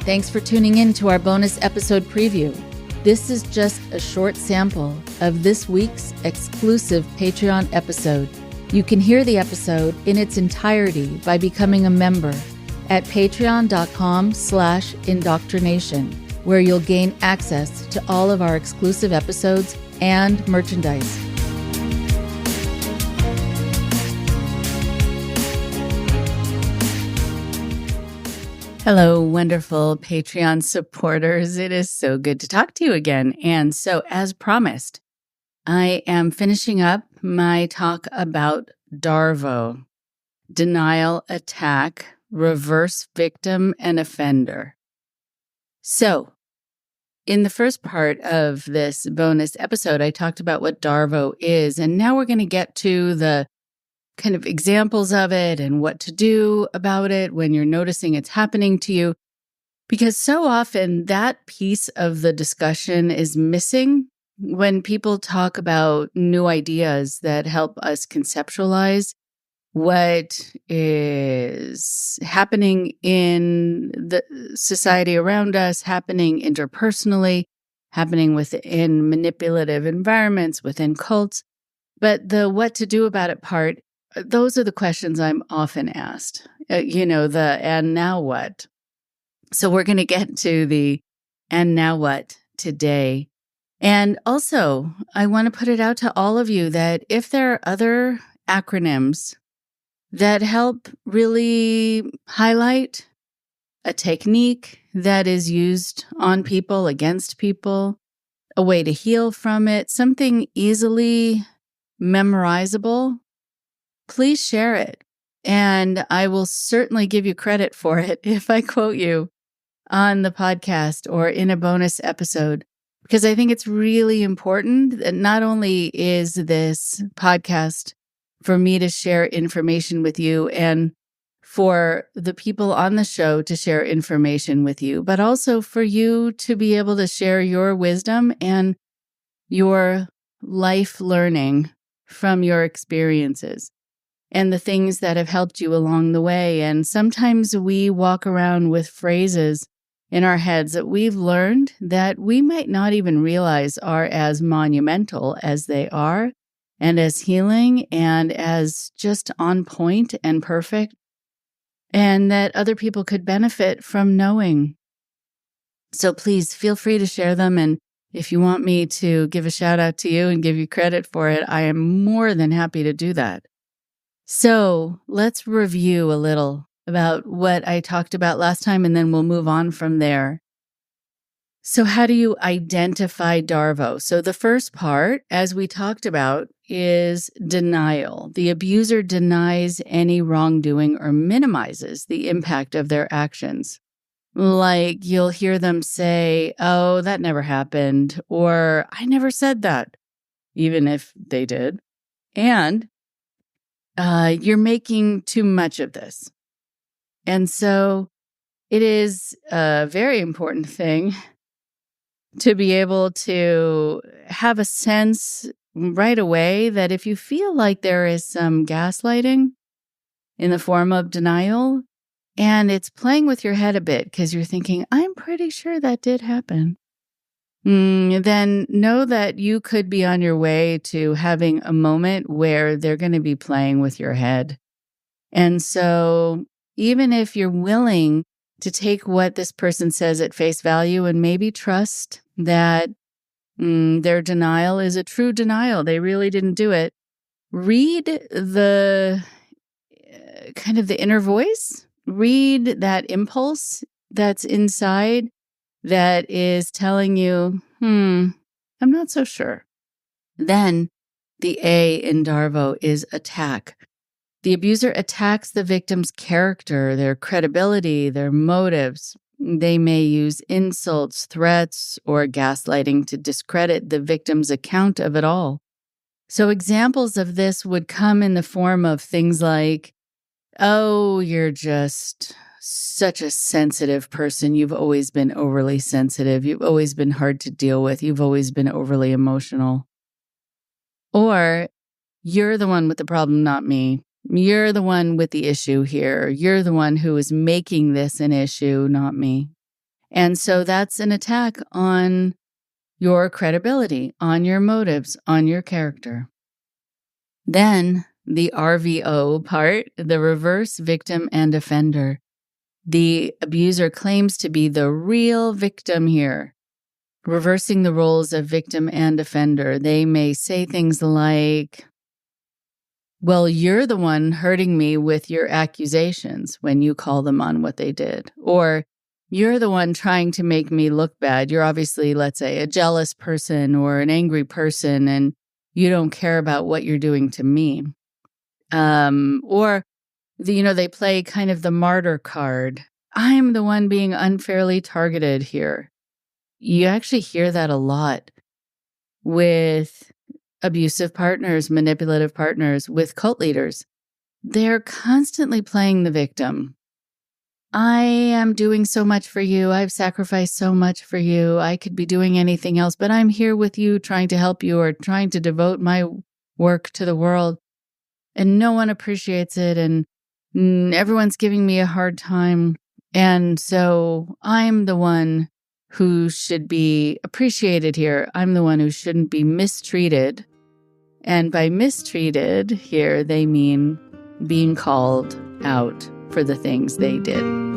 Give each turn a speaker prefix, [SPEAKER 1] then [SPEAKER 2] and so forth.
[SPEAKER 1] Thanks for tuning in to our bonus episode preview. This is just a short sample of this week's exclusive Patreon episode. You can hear the episode in its entirety by becoming a member at patreon.com/IndoctriNation, where you'll gain access to all of our exclusive episodes and merchandise. Hello, wonderful Patreon supporters. It is so good to talk to you again. And so, as promised, I am finishing up my talk about DARVO, Denial, Attack, Reverse Victim, and Offender. So, in the first part of this bonus episode, I talked about what DARVO is, and now we're going to get to the kind of examples of it and what to do about it when you're noticing it's happening to you. Because so often that piece of the discussion is missing when people talk about new ideas that help us conceptualize what is happening in the society around us, happening interpersonally, happening within manipulative environments, within cults. But the what to do about it part, those are the questions I'm often asked, and now what? So we're going to get to the and now what today. And also, I want to put it out to all of you that if there are other acronyms that help really highlight a technique that is used on people, against people, a way to heal from it, something easily memorizable, please share it. And I will certainly give you credit for it if I quote you on the podcast or in a bonus episode, because I think it's really important that not only is this podcast for me to share information with you and for the people on the show to share information with you, but also for you to be able to share your wisdom and your life learning from your experiences and the things that have helped you along the way. And sometimes we walk around with phrases in our heads that we've learned that we might not even realize are as monumental as they are, and as healing, and as just on point and perfect, and that other people could benefit from knowing. So please feel free to share them. And if you want me to give a shout out to you and give you credit for it, I am more than happy to do that. So let's review a little about what I talked about last time, and then we'll move on from there. So how do you identify DARVO? So the first part, as we talked about, is denial. The abuser denies any wrongdoing or minimizes the impact of their actions. Like you'll hear them say, "Oh, that never happened," or "I never said that," even if they did. And you're making too much of this. And so it is a very important thing to be able to have a sense right away that if you feel like there is some gaslighting in the form of denial, and it's playing with your head a bit because you're thinking, "I'm pretty sure that did happen," then know that you could be on your way to having a moment where they're going to be playing with your head. And so even if you're willing to take what this person says at face value and maybe trust that their denial is a true denial, they really didn't do it, read the kind of the inner voice, read that impulse that's inside that is telling you, I'm not so sure. Then the A in DARVO is attack. The abuser attacks the victim's character, their credibility, their motives. They may use insults, threats, or gaslighting to discredit the victim's account of it all. So examples of this would come in the form of things like, "Oh, you're just such a sensitive person. You've always been overly sensitive. You've always been hard to deal with. You've always been overly emotional." Or, "You're the one with the problem, not me. You're the one with the issue here. You're the one who is making this an issue, not me." And so that's an attack on your credibility, on your motives, on your character. Then the RVO part, the reverse victim and offender. The abuser claims to be the real victim here, reversing the roles of victim and offender. They may say things like, well, you're the one hurting me with your accusations when you call them on what they did. Or you're the one trying to make me look bad. You're obviously, let's say, a jealous person or an angry person, and you don't care about what you're doing to me. Or they play kind of the martyr card. I'm the one being unfairly targeted here. You actually hear that a lot with abusive partners, manipulative partners, with cult leaders. They're constantly playing the victim. I am doing so much for you. I've sacrificed so much for you. I could be doing anything else, but I'm here with you, trying to help you or trying to devote my work to the world. And no one appreciates it. And everyone's giving me a hard time. And so I'm the one who should be appreciated here. I'm the one who shouldn't be mistreated. And by mistreated here, they mean being called out for the things they did.